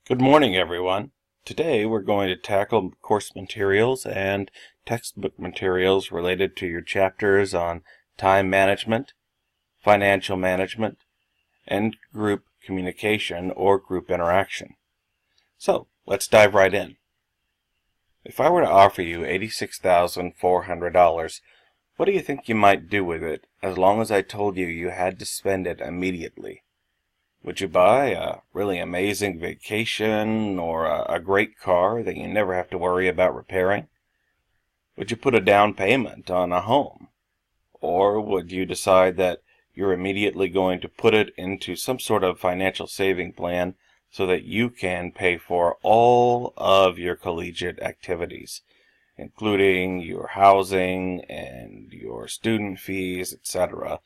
Good morning, everyone. Today we're going to tackle course materials and textbook materials related to your chapters on time management, financial management, and group communication or group interaction. So, let's dive right in. If I were to offer you $86,400, what do you think you might do with it as long as I told you you had to spend it immediately? Would you buy a really amazing vacation or a great car that you never have to worry about repairing? Would you put a down payment on a home? Or would you decide that you're immediately going to put it into some sort of financial saving plan so that you can pay for all of your collegiate activities, including your housing and your student fees, etc.,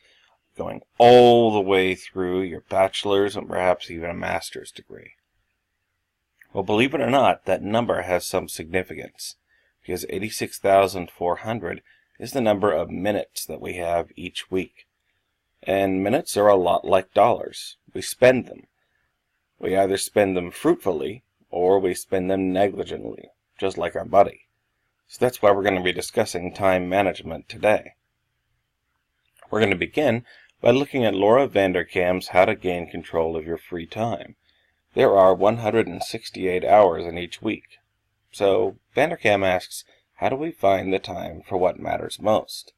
going all the way through your bachelor's and perhaps even a master's degree? Well, believe it or not, that number has some significance, because 86,400 is the number of minutes that we have each week. And minutes are a lot like dollars. We spend them. We either spend them fruitfully or we spend them negligently, just like our money. So that's why we're going to be discussing time management today. We're going to begin by looking at Laura Vanderkam's How to Gain Control of Your Free Time. There are 168 hours in each week. So Vanderkam asks, how do we find the time for what matters most?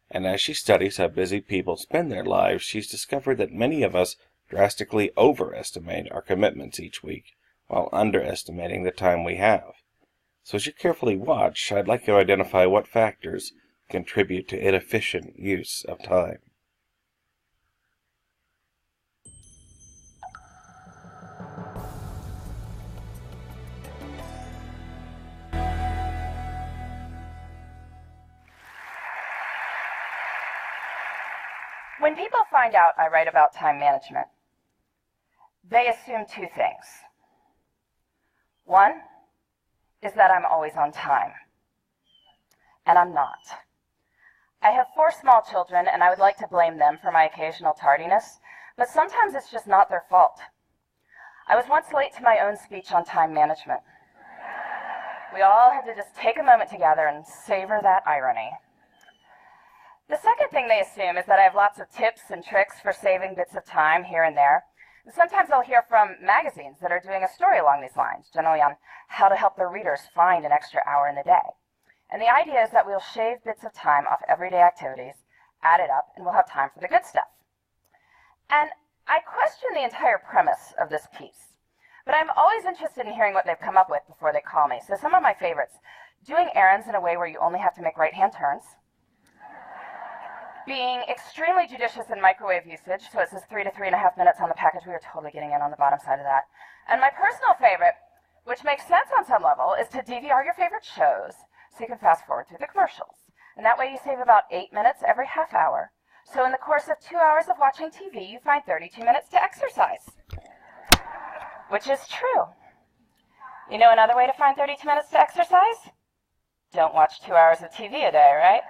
And as she studies how busy people spend their lives, she's discovered that many of us drastically overestimate our commitments each week, while underestimating the time we have. So as you carefully watch, I'd like you to identify what factors contribute to inefficient use of time. When people find out I write about time management, they assume two things. One is that I'm always on time, and I'm not. I have 4 small children, and I would like to blame them for my occasional tardiness, but sometimes it's just not their fault. I was once late to my own speech on time management. We all had to just take a moment together and savor that irony. The second thing they assume is that I have lots of tips and tricks for saving bits of time here and there. And sometimes I'll hear from magazines that are doing a story along these lines, generally on how to help their readers find an extra hour in the day. And the idea is that we'll shave bits of time off everyday activities, add it up, and we'll have time for the good stuff. And I question the entire premise of this piece, but I'm always interested in hearing what they've come up with before they call me. So some of my favorites: doing errands in a way where you only have to make right-hand turns, being extremely judicious in microwave usage, so it says 3 to 3.5 minutes on the package. We were totally getting in on the bottom side of that. And my personal favorite, which makes sense on some level, is to DVR your favorite shows so you can fast forward through the commercials. And that way you save about 8 minutes every half hour. So in the course of 2 hours of watching TV, you find 32 minutes to exercise. Which is true. You know another way to find 32 minutes to exercise? Don't watch 2 hours of TV a day, right?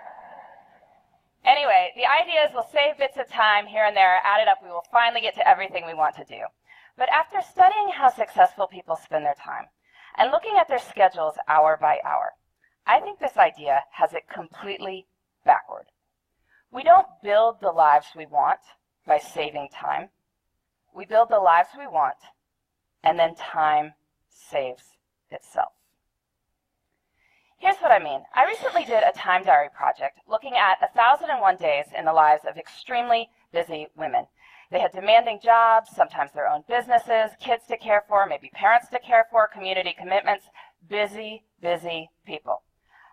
Anyway, the idea is we'll save bits of time here and there, add it up, we will finally get to everything we want to do. But after studying how successful people spend their time and looking at their schedules hour by hour, I think this idea has it completely backward. We don't build the lives we want by saving time. We build the lives we want, and then time saves itself. Here's what I mean. I recently did a time diary project looking at 1,001 days in the lives of extremely busy women. They had demanding jobs, sometimes their own businesses, kids to care for, maybe parents to care for, community commitments. Busy, busy people.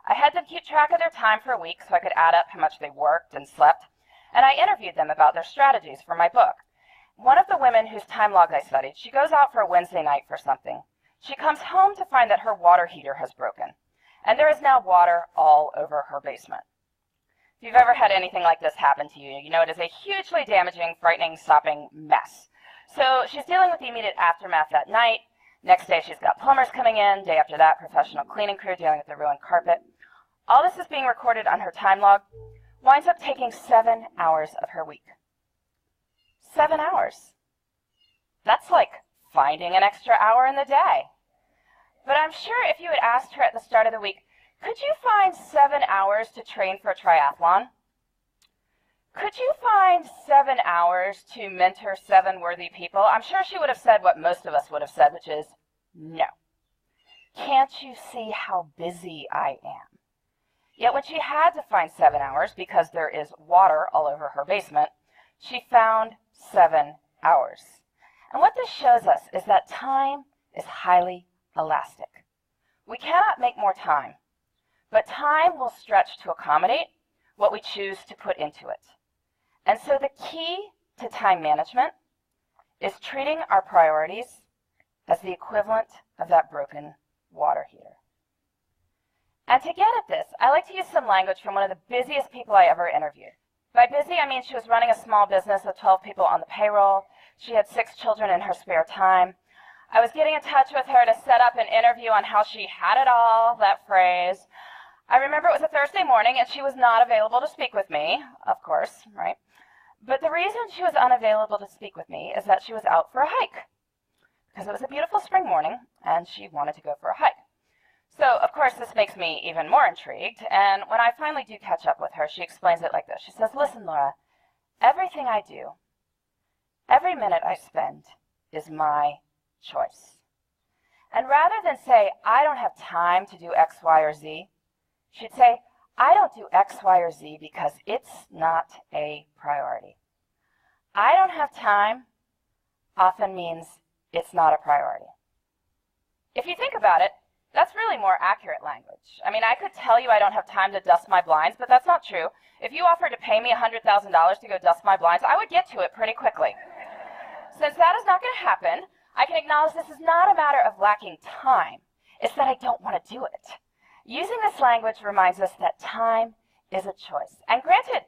I had them keep track of their time for a week so I could add up how much they worked and slept, and I interviewed them about their strategies for my book. One of the women whose time logs I studied, she goes out for a Wednesday night for something. She comes home to find that her water heater has broken, and there is now water all over her basement. If you've ever had anything like this happen to you, you know it is a hugely damaging, frightening, sopping mess. So she's dealing with the immediate aftermath that night. Next day she's got plumbers coming in. Day after that, professional cleaning crew dealing with the ruined carpet. All this is being recorded on her time log. Winds up taking 7 hours of her week. 7 hours. That's like finding an extra hour in the day. But I'm sure if you had asked her at the start of the week, could you find 7 hours to train for a triathlon? Could you find 7 hours to mentor 7 worthy people? I'm sure she would have said what most of us would have said, which is no. Can't you see how busy I am? Yet when she had to find 7 hours, because there is water all over her basement, she found 7 hours. And what this shows us is that time is highly elastic. We cannot make more time, but time will stretch to accommodate what we choose to put into it. And so the key to time management is treating our priorities as the equivalent of that broken water heater. And to get at this, I like to use some language from one of the busiest people I ever interviewed. By busy, I mean she was running a small business with 12 people on the payroll. She had 6 children in her spare time. I was getting in touch with her to set up an interview on how she had it all, that phrase. I remember it was a Thursday morning and she was not available to speak with me, of course, right? But the reason she was unavailable to speak with me is that she was out for a hike. Because it was a beautiful spring morning and she wanted to go for a hike. So, of course, this makes me even more intrigued, and when I finally do catch up with her, she explains it like this. She says, listen, Laura, everything I do, every minute I spend is my choice. And rather than say, I don't have time to do X, Y, or Z, she'd say, I don't do X, Y, or Z because it's not a priority. I don't have time often means it's not a priority. If you think about it, that's really more accurate language. I mean, I could tell you I don't have time to dust my blinds, but that's not true. If you offered to pay me $100,000 to go dust my blinds, I would get to it pretty quickly. Since that is not going to happen, I can acknowledge this is not a matter of lacking time. It's that I don't want to do it. Using this language reminds us that time is a choice. And granted,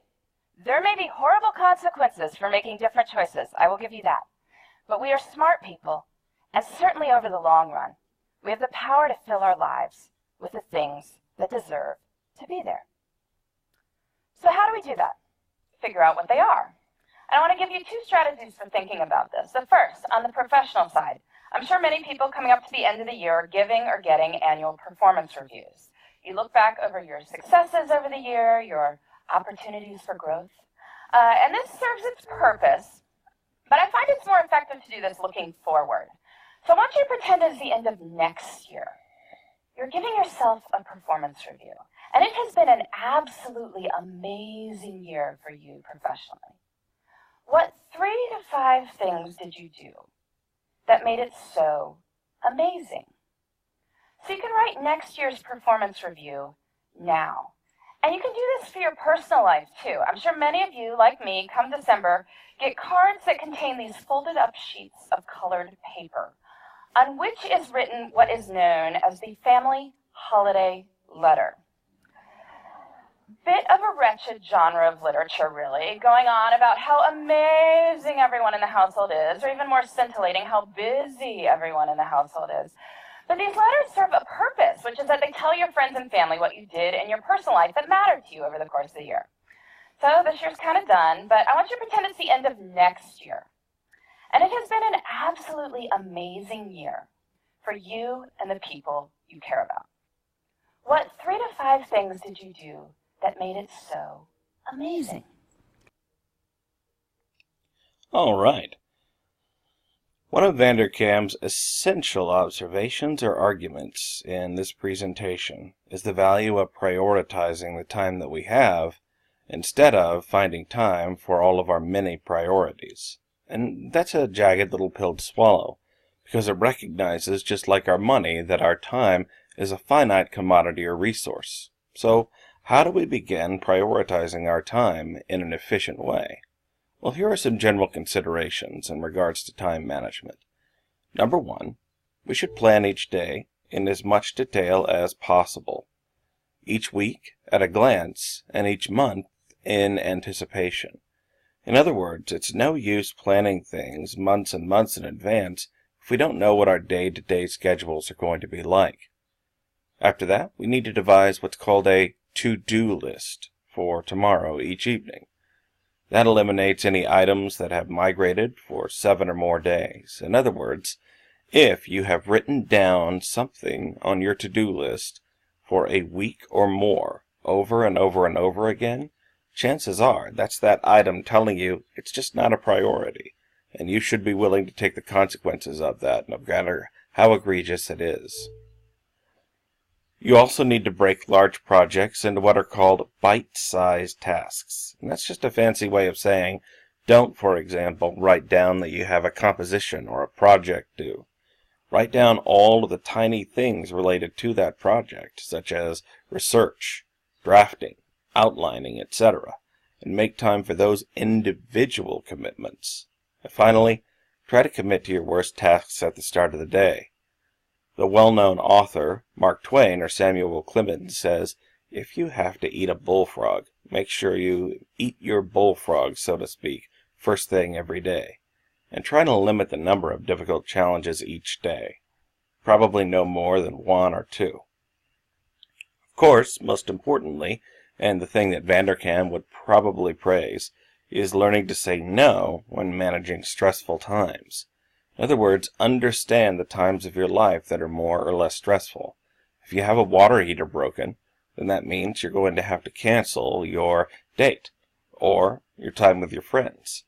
there may be horrible consequences for making different choices. I will give you that. But we are smart people, and certainly over the long run, we have the power to fill our lives with the things that deserve to be there. So how do we do that? Figure out what they are. And I want to give you 2 strategies for thinking about this. The first, on the professional side, I'm sure many people coming up to the end of the year are giving or getting annual performance reviews. You look back over your successes over the year, your opportunities for growth, and this serves its purpose, but I find it's more effective to do this looking forward. So I want you to pretend it's the end of next year. You're giving yourself a performance review, and it has been an absolutely amazing year for you professionally. What 3 to 5 things did you do that made it so amazing? So you can write next year's performance review now. And you can do this for your personal life too. I'm sure many of you, like me, come December, get cards that contain these folded up sheets of colored paper, on which is written what is known as the family holiday letter. Bit of a wretched genre of literature, really, going on about how amazing everyone in the household is, or even more scintillating, how busy everyone in the household is. But these letters serve a purpose, which is that they tell your friends and family what you did in your personal life that mattered to you over the course of the year. So this year's kind of done, but I want you to pretend it's the end of next year. And it has been an absolutely amazing year for you and the people you care about. What 3 to 5 things did you do that made it so amazing? All right. One of Vanderkam's essential observations or arguments in this presentation is the value of prioritizing the time that we have instead of finding time for all of our many priorities. And that's a jagged little pill to swallow, because it recognizes, just like our money, that our time is a finite commodity or resource. So, how do we begin prioritizing our time in an efficient way? Well, here are some general considerations in regards to time management. Number 1, we should plan each day in as much detail as possible, each week at a glance, and each month in anticipation. In other words, it's no use planning things months and months in advance if we don't know what our day-to-day schedules are going to be like. After that, we need to devise what's called a to-do list for tomorrow each evening. That eliminates any items that have migrated for 7 or more days. In other words, If you have written down something on your to-do list for a week or more, over and over and over again, chances are that's that item telling you it's just not a priority, and you should be willing to take the consequences of that, no matter how egregious it is. You also need to break large projects into what are called bite-sized tasks. And that's just a fancy way of saying, don't, for example, write down that you have a composition or a project due. Write down all of the tiny things related to that project, such as research, drafting, outlining, etc., and make time for those individual commitments. And finally, try to commit to your worst tasks at the start of the day. The well-known author, Mark Twain or Samuel Clemens, says, if you have to eat a bullfrog, make sure you eat your bullfrog, so to speak, first thing every day. And try to limit the number of difficult challenges each day. Probably no more than 1 or 2. Of course, most importantly, and the thing that Vanderkam would probably praise, is learning to say no when managing stressful times. In other words, understand the times of your life that are more or less stressful. If you have a water heater broken, then that means you're going to have to cancel your date or your time with your friends.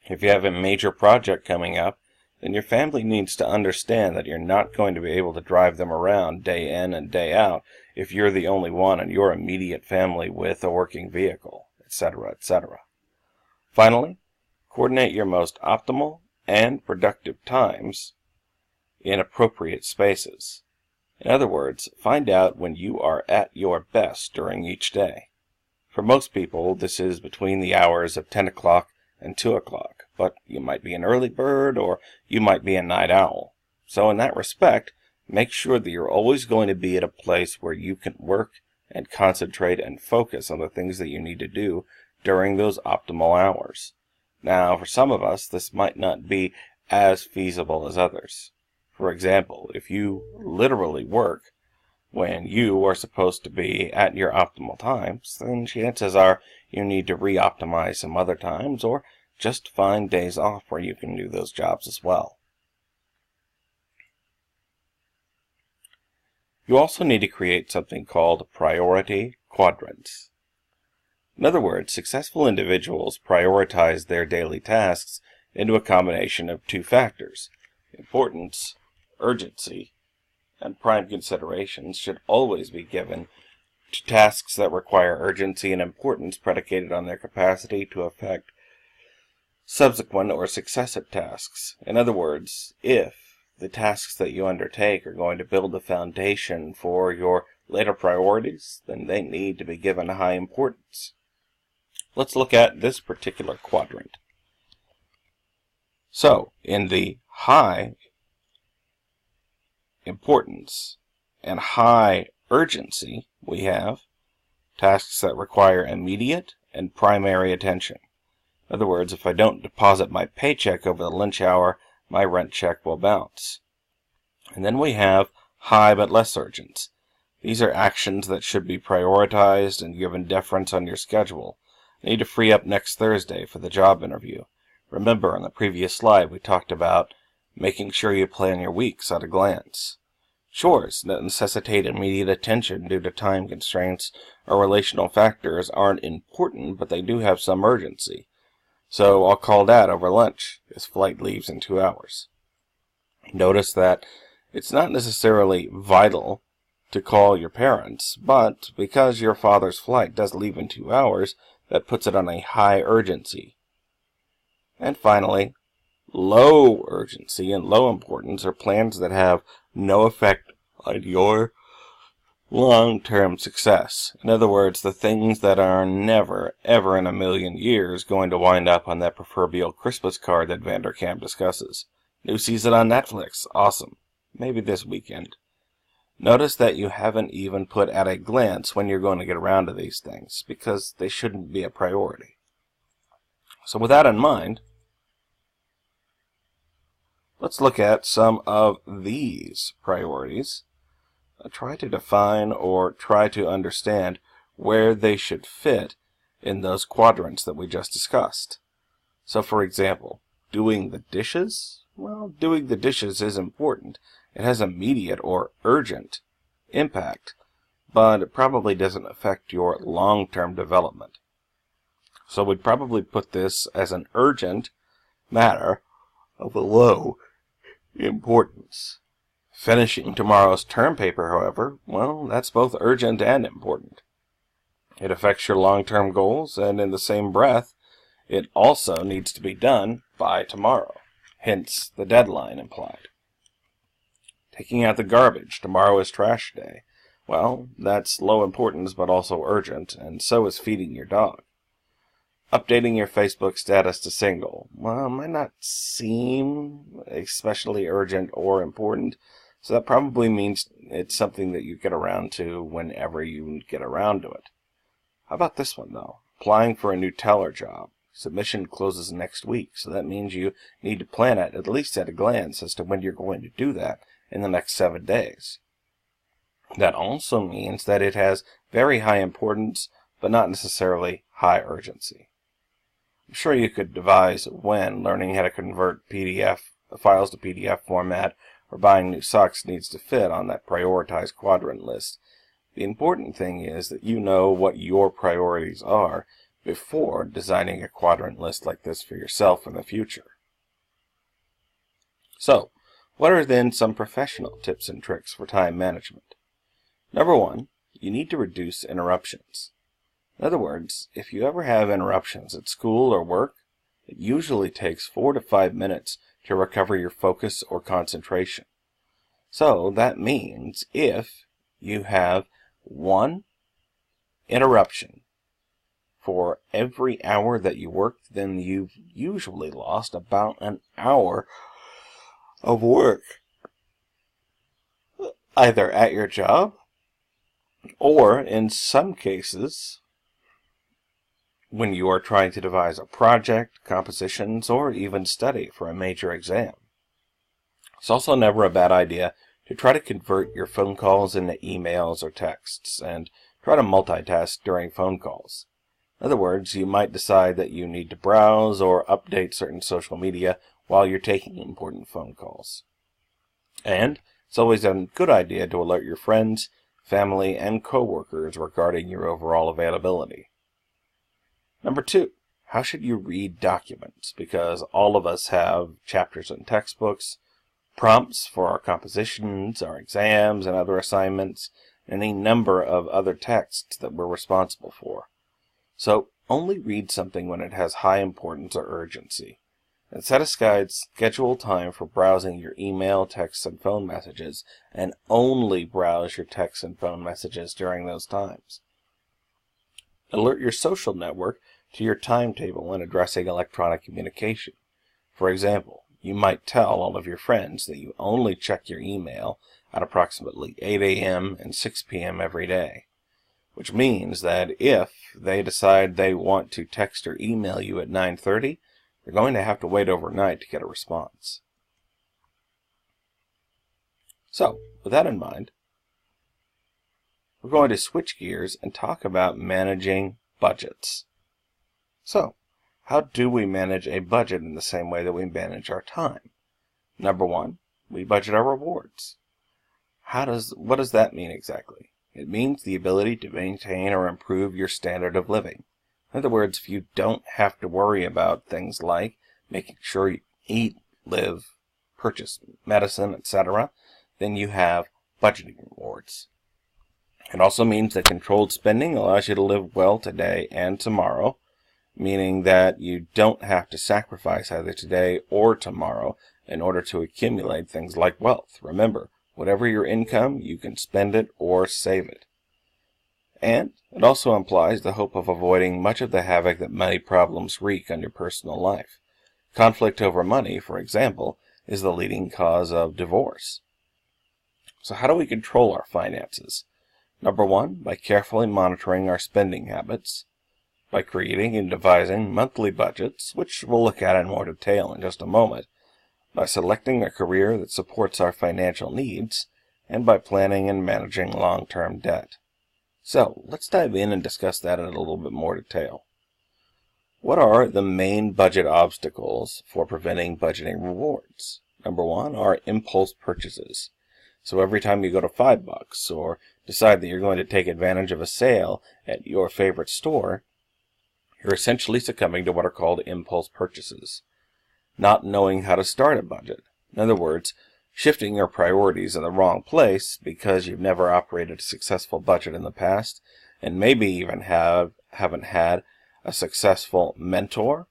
If you have a major project coming up, then your family needs to understand that you're not going to be able to drive them around day in and day out if you're the only one in your immediate family with a working vehicle, etc., etc. Finally, coordinate your most optimal and productive times in appropriate spaces. In other words, find out when you are at your best during each day. For most people, this is between the hours of 10 o'clock and 2 o'clock, but you might be an early bird or you might be a night owl. So in that respect, make sure that you're always going to be at a place where you can work and concentrate and focus on the things that you need to do during those optimal hours. Now, for some of us, this might not be as feasible as others. For example, if you literally work when you are supposed to be at your optimal times, then chances are you need to re-optimize some other times or just find days off where you can do those jobs as well. You also need to create something called priority quadrants. In other words, successful individuals prioritize their daily tasks into a combination of 2 factors. Importance, urgency, and prime considerations should always be given to tasks that require urgency and importance predicated on their capacity to affect subsequent or successive tasks. In other words, if the tasks that you undertake are going to build the foundation for your later priorities, then they need to be given high importance. Let's look at this particular quadrant. So, in the high importance and high urgency, we have tasks that require immediate and primary attention. In other words, if I don't deposit my paycheck over the lunch hour, my rent check will bounce. And then we have high but less urgent. These are actions that should be prioritized and given deference on your schedule. You need to free up next Thursday for the job interview. Remember, on the previous slide, we talked about making sure you plan your weeks at a glance. Chores that necessitate immediate attention due to time constraints or relational factors aren't important, but they do have some urgency. So I'll call Dad over lunch. His flight leaves in 2 hours. Notice that it's not necessarily vital to call your parents, but because your father's flight does leave in 2 hours, that puts it on a high urgency. And finally, low urgency and low importance are plans that have no effect on your long-term success. In other words, the things that are never, ever in a million years going to wind up on that proverbial Christmas card that Vanderkam discusses. New season on Netflix. Awesome. Maybe this weekend. Notice that you haven't even put at a glance when you're going to get around to these things, because they shouldn't be a priority. So with that in mind, let's look at some of these priorities. Try to define or try to understand where they should fit in those quadrants that we just discussed. So for example, doing the dishes Well, doing the dishes is important. It has immediate or urgent impact, but it probably doesn't affect your long-term development. So we'd probably put this as an urgent matter of a low importance. Finishing tomorrow's term paper, however, well, that's both urgent and important. It affects your long-term goals, and in the same breath, it also needs to be done by tomorrow, hence the deadline implied. Taking out the garbage, tomorrow is trash day. Well, that's low importance but also urgent, and so is feeding your dog. Updating your Facebook status to single, well, might not seem especially urgent or important, so that probably means it's something that you get around to whenever you get around to it. How about this one, though? Applying for a new teller job. Submission closes next week, so that means you need to plan it at least at a glance as to when you're going to do that in the next 7 days. That also means that it has very high importance, but not necessarily high urgency. I'm sure you could devise when learning how to convert PDF files to PDF format or buying new socks needs to fit on that prioritized quadrant list. The important thing is that you know what your priorities are before designing a quadrant list like this for yourself in the future. So, what are then some professional tips and tricks for time management? Number 1, you need to reduce interruptions. In other words, if you ever have interruptions at school or work, it usually takes 4 to 5 minutes to recover your focus or concentration. So that means if you have 1 interruption for every hour that you work, then you've usually lost about an hour of work, either at your job or, in some cases, when you are trying to devise a project, compositions, or even study for a major exam. It's also never a bad idea to try to convert your phone calls into emails or texts, and try to multitask during phone calls. In other words, you might decide that you need to browse or update certain social media while you're taking important phone calls. And it's always a good idea to alert your friends, family, and coworkers regarding your overall availability. Number 2, how should you read documents? Because all of us have chapters in textbooks, prompts for our compositions, our exams, and other assignments, and a number of other texts that we're responsible for. So only read something when it has high importance or urgency. And set aside scheduled time for browsing your email, texts, and phone messages, and only browse your texts and phone messages during those times. Alert your social network to your timetable when addressing electronic communication. For example, you might tell all of your friends that you only check your email at approximately 8 a.m. and 6 p.m. every day, which means that if they decide they want to text or email you at 9:30, they're going to have to wait overnight to get a response. So, with that in mind, we're going to switch gears and talk about managing budgets. So, how do we manage a budget in the same way that we manage our time? Number 1, we budget our rewards. What does that mean exactly? It means the ability to maintain or improve your standard of living. In other words, if you don't have to worry about things like making sure you eat, live, purchase medicine, etc., then you have budgeting rewards. It also means that controlled spending allows you to live well today and tomorrow, meaning that you don't have to sacrifice either today or tomorrow in order to accumulate things like wealth. Remember, whatever your income, you can spend it or save it. And it also implies the hope of avoiding much of the havoc that money problems wreak on your personal life. Conflict over money, for example, is the leading cause of divorce. So how do we control our finances? Number 1, by carefully monitoring our spending habits, by creating and devising monthly budgets, which we'll look at in more detail in just a moment, by selecting a career that supports our financial needs, and by planning and managing long-term debt. So, let's dive in and discuss that in a little bit more detail. What are the main budget obstacles for preventing budgeting rewards? Number one are impulse purchases. So every time you go to $5 or decide that you're going to take advantage of a sale at your favorite store, you're essentially succumbing to what are called impulse purchases. Not knowing how to start a budget. In other words, shifting your priorities in the wrong place because you've never operated a successful budget in the past, and maybe even haven't had a successful mentor,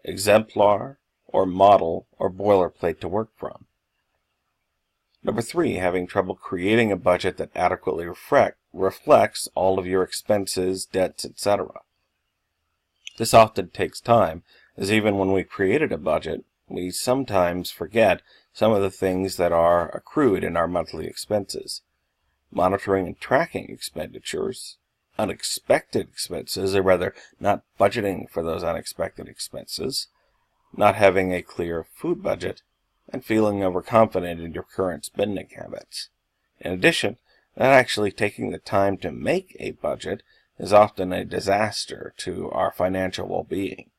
exemplar, or model, or boilerplate to work from. Number three, having trouble creating a budget that adequately reflects all of your expenses, debts, etc. This often takes time, as even when we created a budget, we sometimes forget some of the things that are accrued in our monthly expenses. Monitoring and tracking expenditures, unexpected expenses, or rather not budgeting for those unexpected expenses, not having a clear food budget, and feeling overconfident in your current spending habits. In addition, not actually taking the time to make a budget is often a disaster to our financial well-being.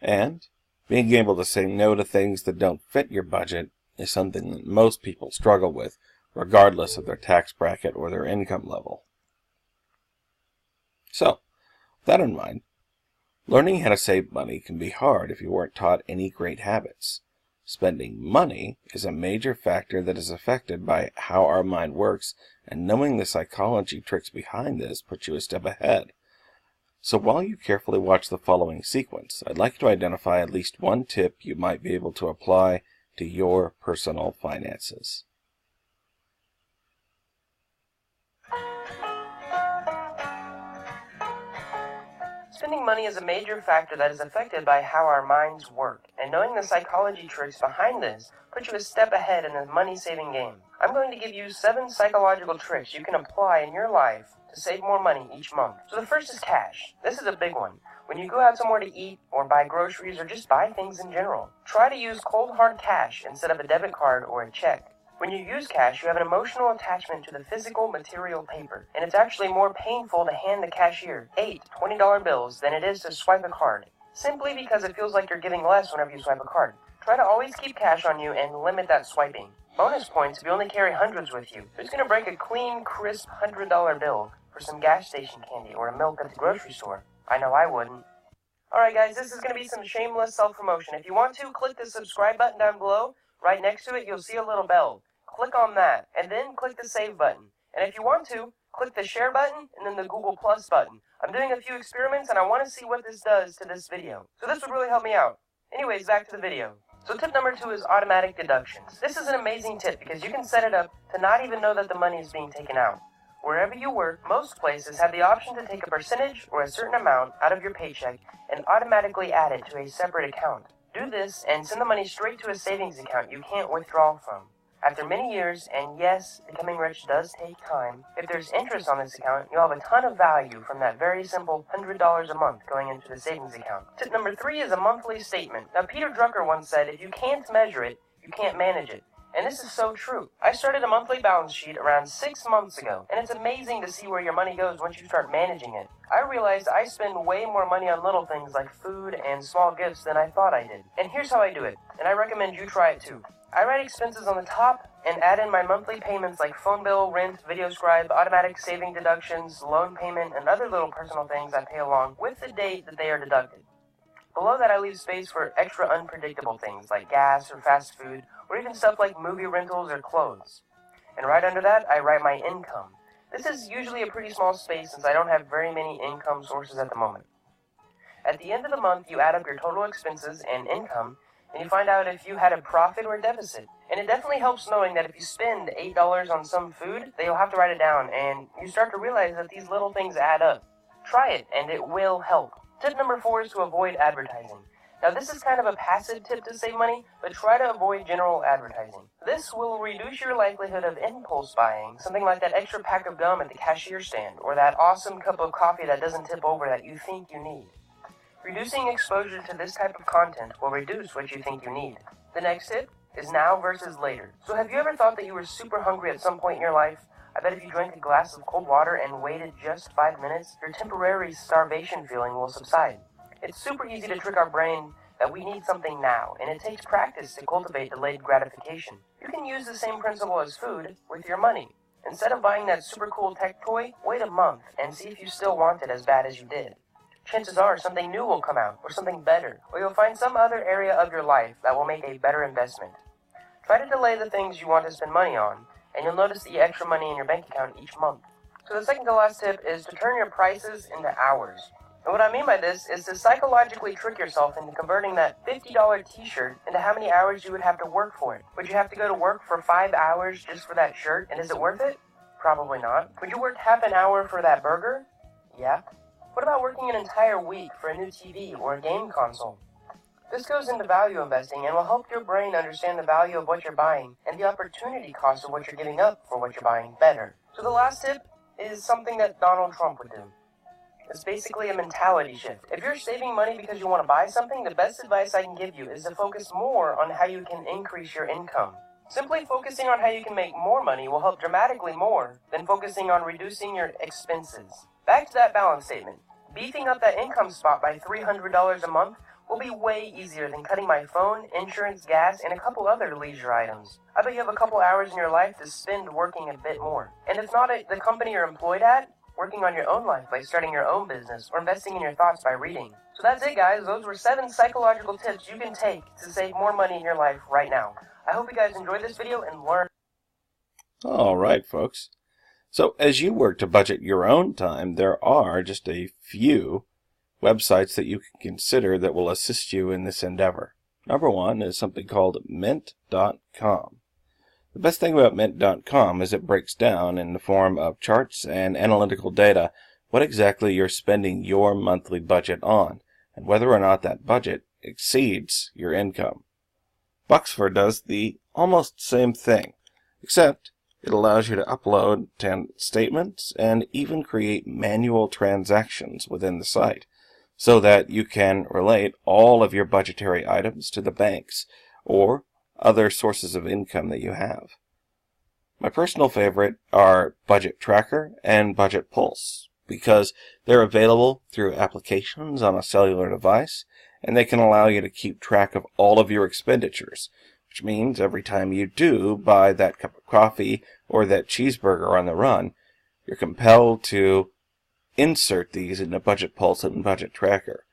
And being able to say no to things that don't fit your budget is something that most people struggle with, regardless of their tax bracket or their income level. So, with that in mind, learning how to save money can be hard if you weren't taught any great habits. Spending money is a major factor that is affected by how our mind works, and knowing the psychology tricks behind this puts you a step ahead. So while you carefully watch the following sequence, I'd like to identify at least one tip you might be able to apply to your personal finances. Spending money is a major factor that is affected by how our minds work, and knowing the psychology tricks behind this puts you a step ahead in the money-saving game. I'm going to give you 7 psychological tricks you can apply in your life to save more money each month. So the first is cash. This is a big one. When you go out somewhere to eat or buy groceries or just buy things in general, try to use cold hard cash instead of a debit card or a check. When you use cash, you have an emotional attachment to the physical material paper, and it's actually more painful to hand the cashier 8 $20 bills than it is to swipe a card, simply because it feels like you're giving less whenever you swipe a card. Try to always keep cash on you and limit that swiping. Bonus points if you only carry hundreds with you. Who's going to break a clean, crisp $100 bill for some gas station candy or a milk at the grocery store? I know I wouldn't. Alright guys, this is going to be some shameless self-promotion. If you want to, click the subscribe button down below. Right next to it, you'll see a little bell. Click on that, and then click the save button. And if you want to, click the share button and then the Google Plus button. I'm doing a few experiments and I want to see what this does to this video. So this would really help me out. Anyways, back to the video. So tip number 2 is automatic deductions. This is an amazing tip because you can set it up to not even know that the money is being taken out. Wherever you work, most places have the option to take a percentage or a certain amount out of your paycheck and automatically add it to a separate account. Do this and send the money straight to a savings account you can't withdraw from. After many years, and yes, becoming rich does take time, if there's interest on this account, you'll have a ton of value from that very simple $100 a month going into the savings account. Tip number 3 is a monthly statement. Now, Peter Drucker once said, if you can't measure it, you can't manage it. And this is so true. I started a monthly balance sheet around 6 months ago, and it's amazing to see where your money goes once you start managing it. I realized I spend way more money on little things like food and small gifts than I thought I did. And here's how I do it, and I recommend you try it too. I write expenses on the top and add in my monthly payments like phone bill, rent, video scribe, automatic saving deductions, loan payment, and other little personal things I pay along with the date that they are deducted. Below that I leave space for extra unpredictable things like gas or fast food, or even stuff like movie rentals or clothes. And right under that I write my income. This is usually a pretty small space since I don't have very many income sources at the moment. At the end of the month you add up your total expenses and income, and you find out if you had a profit or a deficit. And it definitely helps knowing that if you spend $8 on some food, that you'll have to write it down, and you start to realize that these little things add up. Try it, and it will help. Tip number 4 is to avoid advertising. Now this is kind of a passive tip to save money, but try to avoid general advertising. This will reduce your likelihood of impulse buying, something like that extra pack of gum at the cashier stand, or that awesome cup of coffee that doesn't tip over that you think you need. Reducing exposure to this type of content will reduce what you think you need. The next tip is now versus later. So have you ever thought that you were super hungry at some point in your life? I bet if you drank a glass of cold water and waited just 5 minutes, your temporary starvation feeling will subside. It's super easy to trick our brain that we need something now, and it takes practice to cultivate delayed gratification. You can use the same principle as food with your money. Instead of buying that super cool tech toy, wait a month and see if you still want it as bad as you did. Chances are something new will come out, or something better, or you'll find some other area of your life that will make a better investment. Try to delay the things you want to spend money on, and you'll notice the extra money in your bank account each month. So the second to last tip is to turn your prices into hours. And what I mean by this is to psychologically trick yourself into converting that $50 t-shirt into how many hours you would have to work for it. Would you have to go to work for 5 hours just for that shirt, and is it worth it? Probably not. Would you work half an hour for that burger? Yeah. What about working an entire week for a new TV or a game console? This goes into value investing and will help your brain understand the value of what you're buying and the opportunity cost of what you're giving up for what you're buying better. So the last tip is something that Donald Trump would do. It's basically a mentality shift. If you're saving money because you want to buy something, the best advice I can give you is to focus more on how you can increase your income. Simply focusing on how you can make more money will help dramatically more than focusing on reducing your expenses. Back to that balance statement. Beefing up that income spot by $300 a month will be way easier than cutting my phone, insurance, gas, and a couple other leisure items. I bet you have a couple hours in your life to spend working a bit more. And if not at the company you're employed at, working on your own life by starting your own business, or investing in your thoughts by reading. So that's it, guys. Those were 7 psychological tips you can take to save more money in your life right now. I hope you guys enjoyed this video and learned. All right, folks. So as you work to budget your own time, there are just a few websites that you can consider that will assist you in this endeavor. Number one is something called Mint.com. The best thing about Mint.com is it breaks down in the form of charts and analytical data what exactly you're spending your monthly budget on, and whether or not that budget exceeds your income. Buxford does the almost same thing, except it allows you to upload 10 statements and even create manual transactions within the site, so that you can relate all of your budgetary items to the banks or other sources of income that you have. My personal favorite are Budget Tracker and Budget Pulse, because they're available through applications on a cellular device, and they can allow you to keep track of all of your expenditures, which means every time you do buy that cup of coffee or that cheeseburger on the run, you're compelled to insert these into Budget Pulse and Budget Tracker,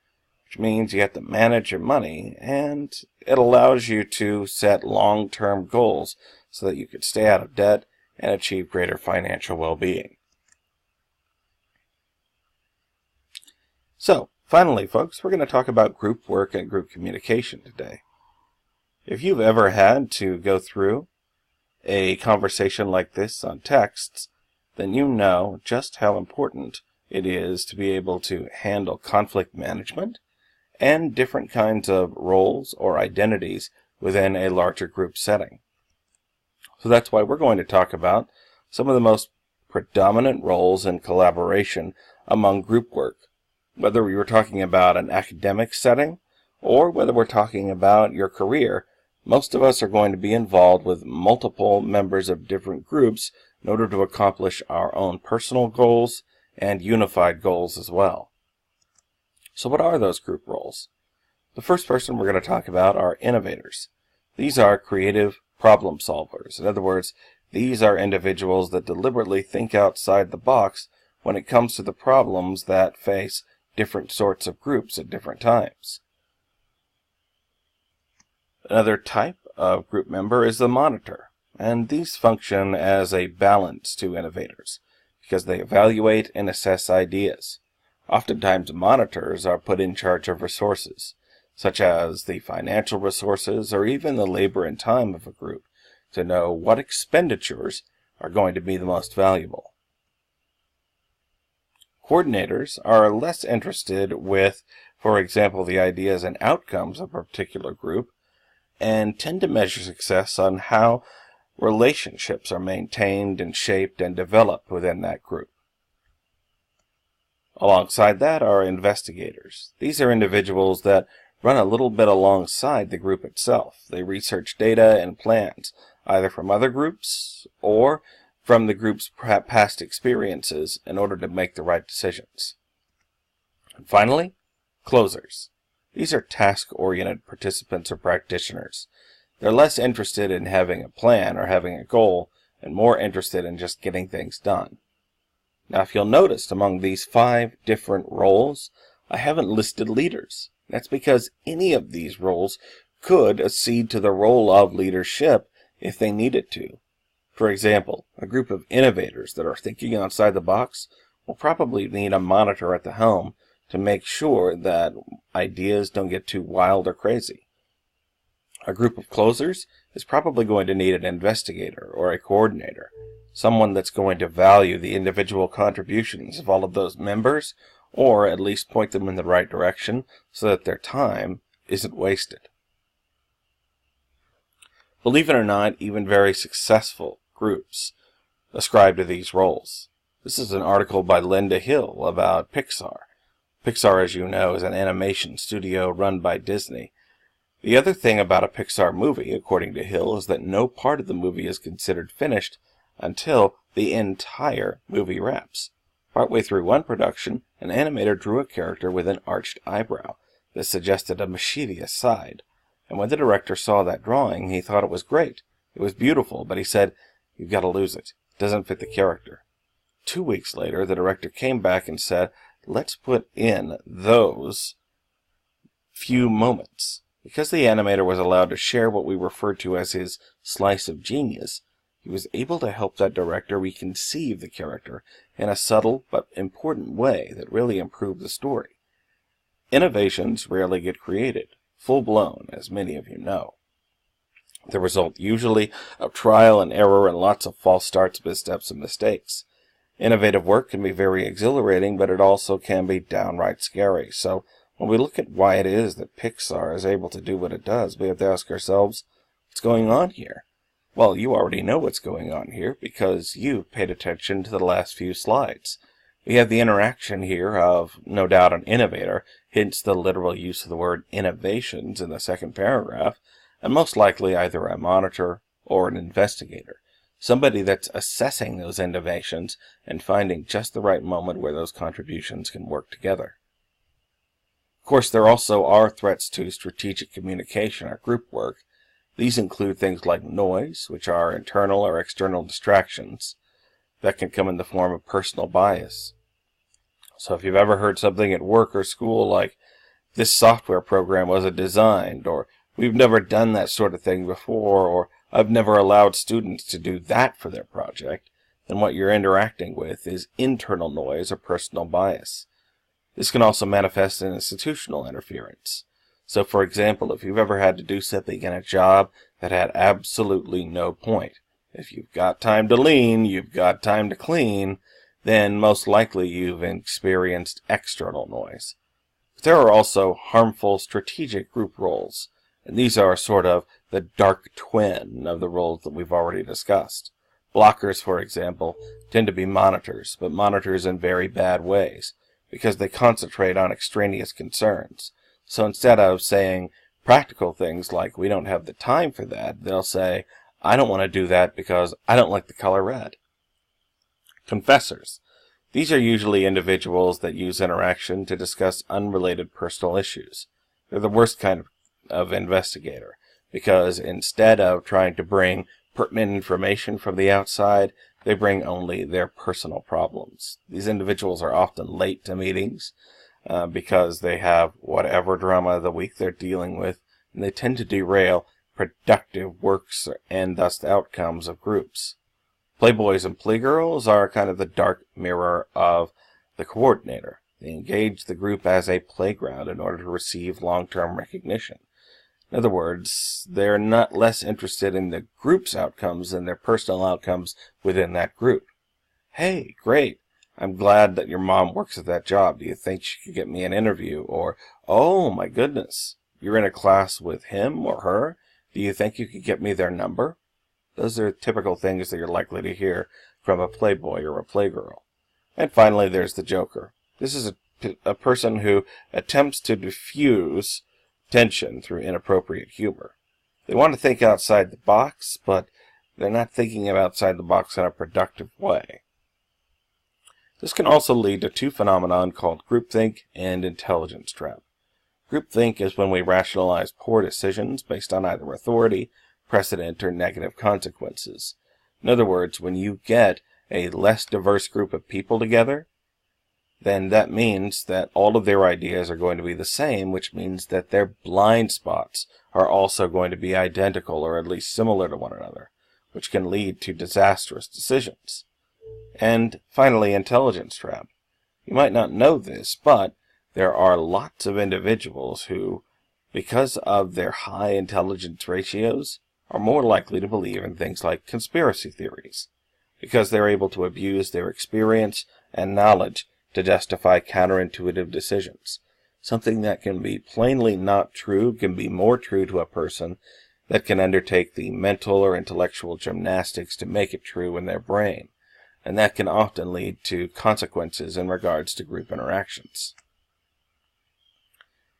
which means you have to manage your money, and it allows you to set long-term goals so that you can stay out of debt and achieve greater financial well-being. So, finally, folks, we're going to talk about group work and group communication today. If you've ever had to go through a conversation like this on texts, then you know just how important it is to be able to handle conflict management and different kinds of roles or identities within a larger group setting. So that's why we're going to talk about some of the most predominant roles in collaboration among group work, whether we were talking about an academic setting or whether we're talking about your career. Most of us are going to be involved with multiple members of different groups in order to accomplish our own personal goals and unified goals as well. So what are those group roles? The first person we're going to talk about are innovators. These are creative problem solvers. In other words, these are individuals that deliberately think outside the box when it comes to the problems that face different sorts of groups at different times. Another type of group member is the monitor, and these function as a balance to innovators because they evaluate and assess ideas. Oftentimes, monitors are put in charge of resources, such as the financial resources or even the labor and time of a group, to know what expenditures are going to be the most valuable. Coordinators are less interested with, for example, the ideas and outcomes of a particular group, and tend to measure success on how relationships are maintained and shaped and developed within that group. Alongside that are investigators. These are individuals that run a little bit alongside the group itself. They research data and plans, either from other groups or from the group's past experiences in order to make the right decisions. And finally, closers. These are task-oriented participants or practitioners. They're less interested in having a plan or having a goal, and more interested in just getting things done. Now, if you'll notice, among these 5 different roles, I haven't listed leaders. That's because any of these roles could accede to the role of leadership if they needed to. For example, a group of innovators that are thinking outside the box will probably need a monitor at the helm to make sure that ideas don't get too wild or crazy. A group of closers is probably going to need an investigator or a coordinator, someone that's going to value the individual contributions of all of those members, or at least point them in the right direction so that their time isn't wasted. Believe it or not, even very successful groups ascribe to these roles. This is an article by Linda Hill about Pixar. Pixar, as you know, is an animation studio run by Disney. The other thing about a Pixar movie, according to Hill, is that no part of the movie is considered finished until the entire movie wraps. Partway through one production, an animator drew a character with an arched eyebrow that suggested a mischievous side. And when the director saw that drawing, he thought it was great. It was beautiful, but he said, "You've got to lose it. It doesn't fit the character." 2 weeks later, the director came back and said, "Let's put in those few moments." Because the animator was allowed to share what we refer to as his slice of genius, he was able to help that director reconceive the character in a subtle but important way that really improved the story. Innovations rarely get created full-blown, as many of you know. The result usually of trial and error and lots of false starts, missteps, and mistakes. Innovative work can be very exhilarating, but it also can be downright scary. So when we look at why it is that Pixar is able to do what it does, we have to ask ourselves, what's going on here? Well, you already know what's going on here because you've paid attention to the last few slides. We have the interaction here of, no doubt, an innovator, hence the literal use of the word innovations in the second paragraph, and most likely either a monitor or an investigator, somebody that's assessing those innovations and finding just the right moment where those contributions can work together. Of course, there also are threats to strategic communication or group work. These include things like noise, which are internal or external distractions, that can come in the form of personal bias. So if you've ever heard something at work or school like, "This software program wasn't designed," or "We've never done that sort of thing before," or "I've never allowed students to do that for their project," then what you're interacting with is internal noise or personal bias. This can also manifest in institutional interference. So for example, if you've ever had to do something in a job that had absolutely no point, if you've got time to lean, you've got time to clean, then most likely you've experienced external noise. But there are also harmful strategic group roles, and these are sort of the dark twin of the roles that we've already discussed. Blockers, for example, tend to be monitors, but monitors in very bad ways, because they concentrate on extraneous concerns. So instead of saying practical things like, "We don't have the time for that," they'll say, "I don't want to do that because I don't like the color red." Confessors. These are usually individuals that use interaction to discuss unrelated personal issues. They're the worst kind of investigator, because instead of trying to bring pertinent information from the outside, they bring only their personal problems. These individuals are often late to meetings because they have whatever drama of the week they're dealing with, and they tend to derail productive works and thus the outcomes of groups. Playboys and playgirls are kind of the dark mirror of the coordinator. They engage the group as a playground in order to receive long-term recognition. In other words, they're not less interested in the group's outcomes than their personal outcomes within that group. "Hey, great. I'm glad that your mom works at that job. Do you think she could get me an interview?" Or, "Oh, my goodness, you're in a class with him or her. Do you think you could get me their number?" Those are typical things that you're likely to hear from a playboy or a playgirl. And finally, there's the joker. This is a person who attempts to diffuse tension through inappropriate humor. They want to think outside the box, but they're not thinking of outside the box in a productive way. This can also lead to two phenomena called groupthink and intelligence trap. Groupthink is when we rationalize poor decisions based on either authority, precedent, or negative consequences. In other words, when you get a less diverse group of people together, then that means that all of their ideas are going to be the same, which means that their blind spots are also going to be identical or at least similar to one another, which can lead to disastrous decisions. And finally, intelligence trap. You might not know this, but there are lots of individuals who, because of their high intelligence ratios, are more likely to believe in things like conspiracy theories, because they're able to abuse their experience and knowledge to justify counterintuitive decisions. Something that can be plainly not true can be more true to a person that can undertake the mental or intellectual gymnastics to make it true in their brain, and that can often lead to consequences in regards to group interactions.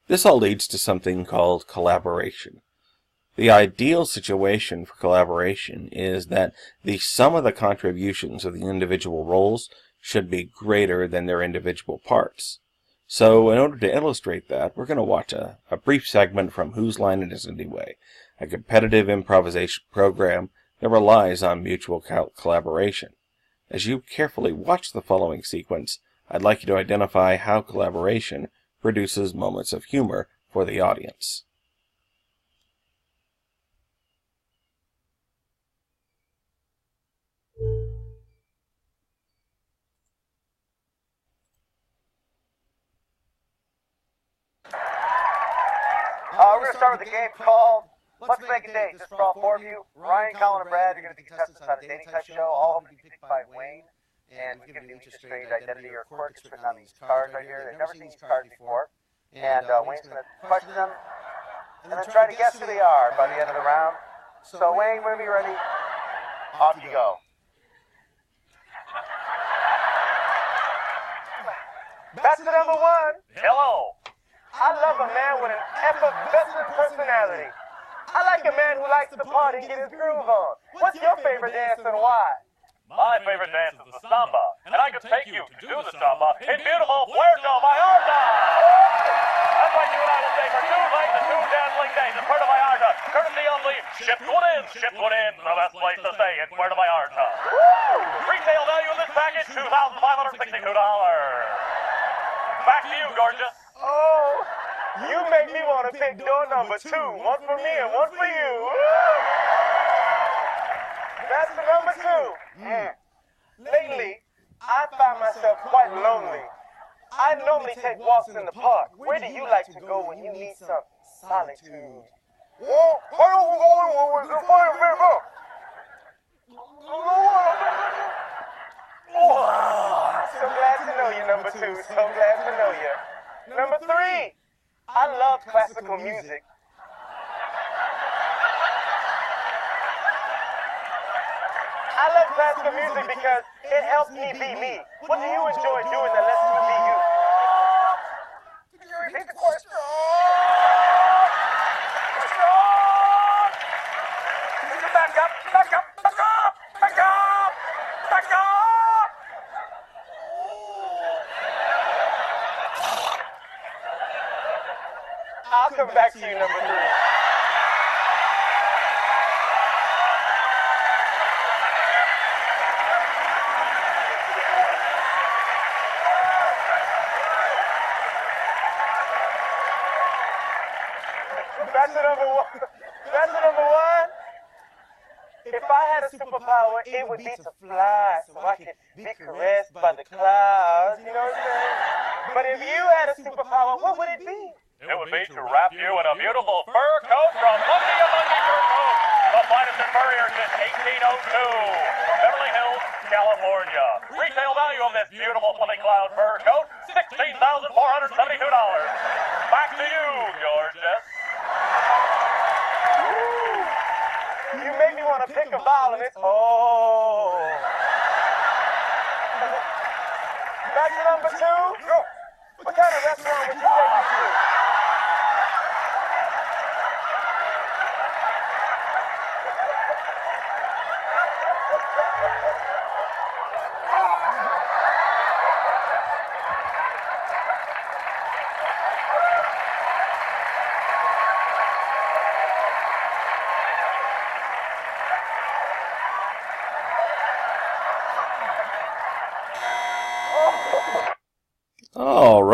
This all leads to something called collaboration. The ideal situation for collaboration is that the sum of the contributions of the individual roles should be greater than their individual parts. So, in order to illustrate that, we're going to watch a brief segment from Whose Line It Is Anyway, a competitive improvisation program that relies on mutual collaboration. As you carefully watch the following sequence, I'd like you to identify how collaboration produces moments of humor for the audience. We're going to start with a game called Let's Make a Date. This is for all four of you. Ryan, Colin, and Brad are going to be contestants on a dating type show. All of them will be picked by Wayne. And we've given you each a strange identity or quirk. It's written on these cards right here. They've never seen these cards before. And Wayne's going to question them and then try to guess who they are by the end of the round. So Wayne, whenever you're ready, off you go. That's the number one. Hello. I love a man with an effervescent personality. I like a man who likes to party and get his groove on. What's your favorite dance and why? My favorite dance is the samba, and I can take you to do the samba in beautiful Puerto Vallarta. That's why you and I will stay for 2 nights and 2 dazzling days in Puerto Vallarta, courtesy of the Ship One In. Ship One In, the best place to stay in Puerto Vallarta. Retail value of this package, $2,562. Back to you, gorgeous. Oh, you make me want to pick door number 2. One for me and one for you. That's the number 2. Lately, I find myself quite lonely. I normally take walks in the park. Where do you like to go when you need some solitude? So glad to know you, number 2. So glad to know you. Number 3, I love classical music. I love classical music because it helps me be me. What do you enjoy doing that lets you be you? Can you repeat the question? Back up, back up, back up, back up, back up. I'll come back to you, number 3. That's the number 1. That's the number 1. If I had a superpower, it would be to fly, so I could be caressed by the clouds, you know what I'm saying? But if you had a superpower, what would it be? It would be to wrap you in a beautiful fur coat from Mungie & Mungie Fur Coat, the finest in furrier since 1802, Beverly Hills, California. Retail value of this beautiful fluffy cloud fur coat, $16,472. Back to you, gorgeous. You make me want to pick a violinist. Oh. Back to number 2. What kind of restaurant would you take me to?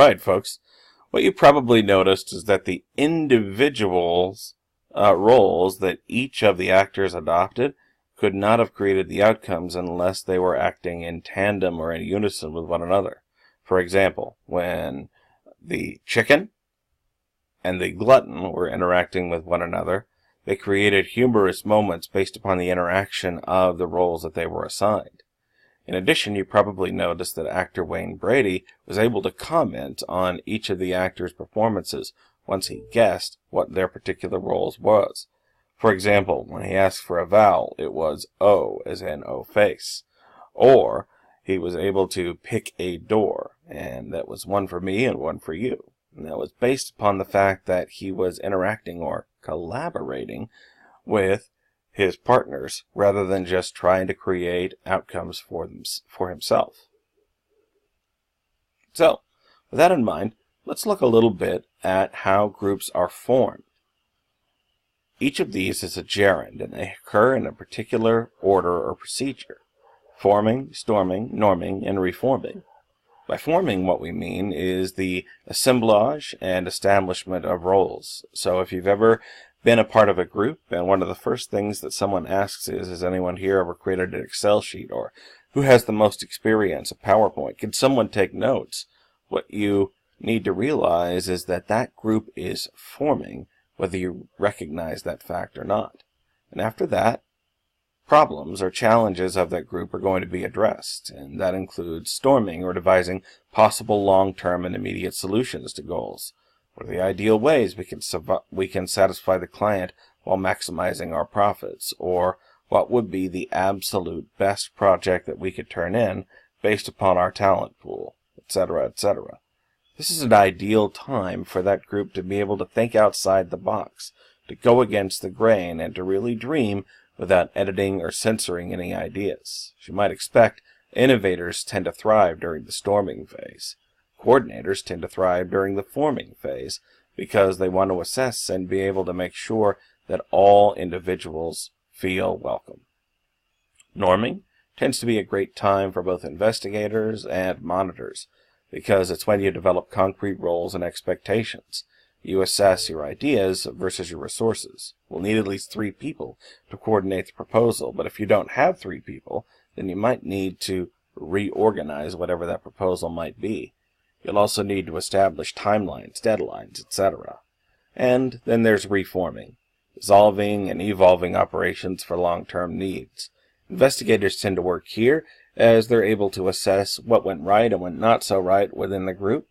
Alright, folks. What you probably noticed is that the individuals' roles that each of the actors adopted could not have created the outcomes unless they were acting in tandem or in unison with one another. For example, when the chicken and the glutton were interacting with one another, they created humorous moments based upon the interaction of the roles that they were assigned. In addition, you probably noticed that actor Wayne Brady was able to comment on each of the actors' performances once he guessed what their particular roles was. For example, when he asked for a vowel, it was O, as in O face. Or he was able to pick a door, and that was one for me and one for you. And that was based upon the fact that he was interacting or collaborating with his partners rather than just trying to create outcomes for himself. So, with that in mind, let's look a little bit at how groups are formed. Each of these is a gerund, and they occur in a particular order or procedure: forming, storming, norming, and reforming. By forming, what we mean is the assemblage and establishment of roles. So if you've ever been a part of a group, and one of the first things that someone asks is, has anyone here ever created an Excel sheet? Or who has the most experience of PowerPoint? Can someone take notes? What you need to realize is that that group is forming, whether you recognize that fact or not. And after that, problems or challenges of that group are going to be addressed, and that includes storming or devising possible long-term and immediate solutions to goals. What are the ideal ways we can satisfy the client while maximizing our profits? Or what would be the absolute best project that we could turn in based upon our talent pool, etc., etc. This is an ideal time for that group to be able to think outside the box, to go against the grain, and to really dream without editing or censoring any ideas. As you might expect, innovators tend to thrive during the storming phase. Coordinators tend to thrive during the forming phase because they want to assess and be able to make sure that all individuals feel welcome. Norming tends to be a great time for both investigators and monitors because it's when you develop concrete roles and expectations. You assess your ideas versus your resources. We'll need at least 3 people to coordinate the proposal, but if you don't have 3 people, then you might need to reorganize whatever that proposal might be. You'll also need to establish timelines, deadlines, etc. And then there's reforming, dissolving and evolving operations for long-term needs. Investigators tend to work here as they're able to assess what went right and what not so right within the group,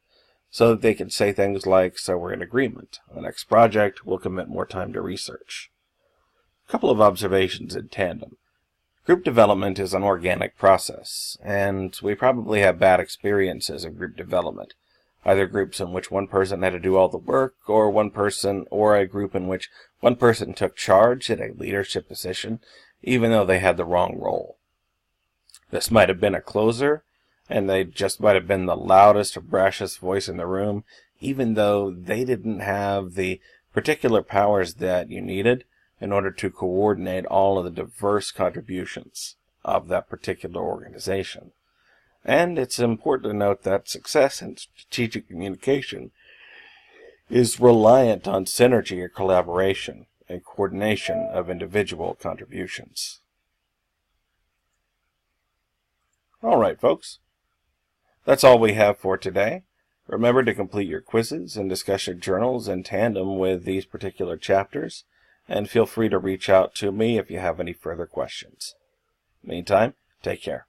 so that they can say things like, so we're in agreement. On the next project, we'll commit more time to research. A couple of observations in tandem. Group development is an organic process, and we probably have bad experiences in group development. Either groups in which one person had to do all the work, or a group in which one person took charge at a leadership position, even though they had the wrong role. This might have been a closer, and they just might have been the loudest or brashest voice in the room, even though they didn't have the particular powers that you needed in order to coordinate all of the diverse contributions of that particular organization. And it's important to note that success in strategic communication is reliant on synergy or collaboration and coordination of individual contributions. All right, folks. That's all we have for today. Remember to complete your quizzes and discussion journals in tandem with these particular chapters, and feel free to reach out to me if you have any further questions. Meantime, take care.